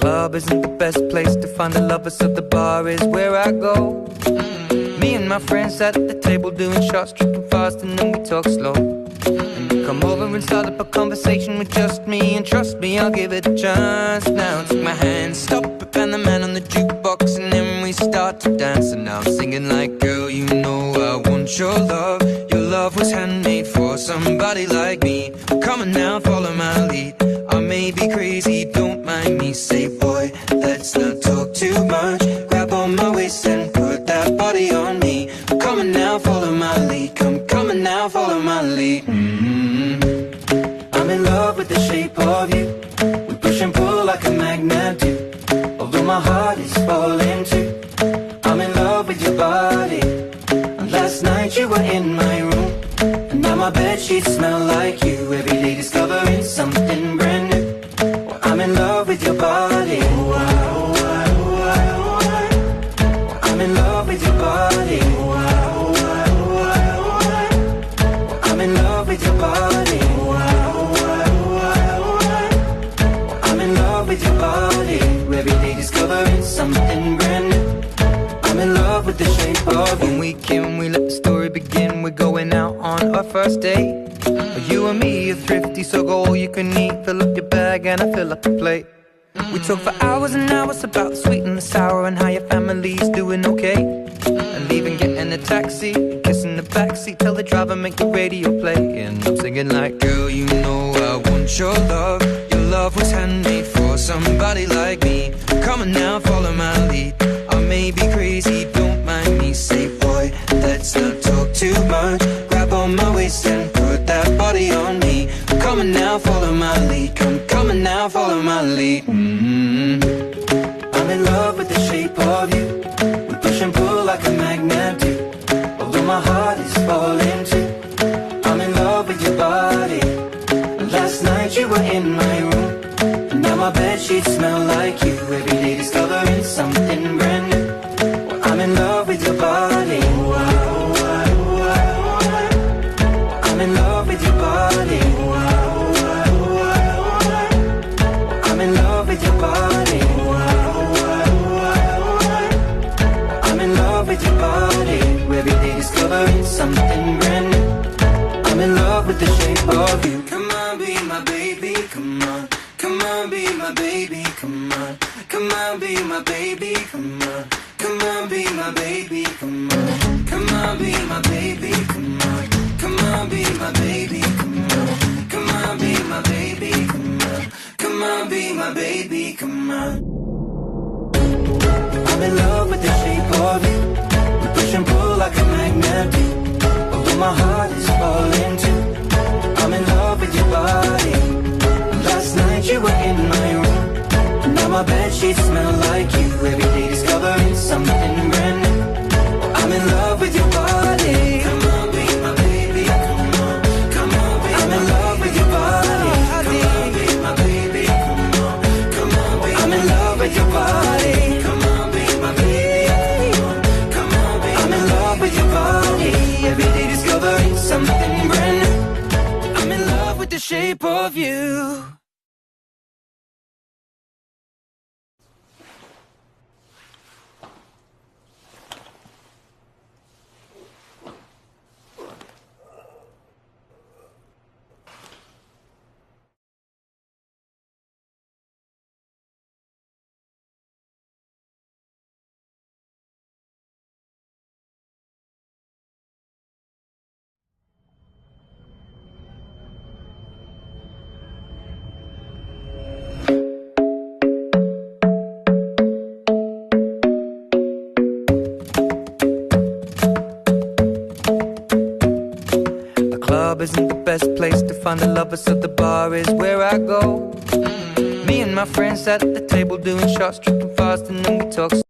club isn't the best place to find the lovers, so the bar is where I go. Me and my friends sat at the table doing shots, tripping fast, and then we talk slow. And you come over and start up a conversation with just me, and trust me, I'll give it a chance. Now take my hand, stop it, and the man on the jukebox, and then we start to dance. And now I'm singing like, girl, you know I want your love. Your love was handmade for somebody like me. Come on now, follow my lead. I may be crazy, don't mind me. Say, boy, let's not talk too much. Grab on my waist and put that body on me. Come on now, follow my lead. Come on now, follow my lead. I'm in love with the shape of you. We push and pull like a magnet do. Although my heart is falling too, I'm in love with your body. And last night you were in my room, and now my bedsheets smell like you. Every day discovering something brand new. Well, I'm in love with your body. I'm in love with your body. I'm in love with your body. I'm in love with your body. Every day discovering something brand new. I'm in love with the shape of you. When we can, we let the story begin. We're going out on our first date. You and me are thrifty, so go all you can eat. Fill up your bag and I fill up the plate. We talk for hours and hours about the sweet and the sour, and how your family's doing okay. And even getting a taxi, kissing the backseat, tell the driver make the radio play. And I'm singing like, girl, you know I want your love. Your love was handmade for somebody like me. Come on now, follow my lead. I may be crazy, don't mind me. Say, boy, let's not talk too much. Grab on my waist and put that body on me. Come on now, follow my lead. Come on now, follow my lead. I'm in love with the shape of you. We push and pull like a magnet do. Although my heart is falling too, I'm in love with your body. And last night you were in my room, and now my bedsheets smell like you. Every day discovering something brand new. Well, I'm in love with your body. I'm in love with your body. I'm in love with your body. I'm in love with your body. Every day discovering something brand new. I'm in love with the shape of you. Come on, be my baby, come on. Come on, be my baby, come on. Come on, be my baby, come on. Come on, be my baby, come on. Come on, be my baby, come on. Come on, be my baby, come on. Come on, be my baby, come on. Come on, be my baby, come on. I'm in love with the shape of you. We push and pull like a magnet do. Although my heart is falling too, I'm in love with your body. Last night you were in my room, and now my bedsheets smell like you. Every day discovering something brand new. I'm in love with your body. Come on, be my baby, come on. Come on, be I'm in love with your body. Come on, be my baby, come on. Come on, be I'm in love with your body. Come on, be my baby, come on. Come on, be I'm in love with your body. Every day discovering something brand new. I'm in love with the shape of you. Isn't the best place to find the lovers, so the bar is where I go. Me and my friends sat at the table doing shots, tripping fast, and then we talk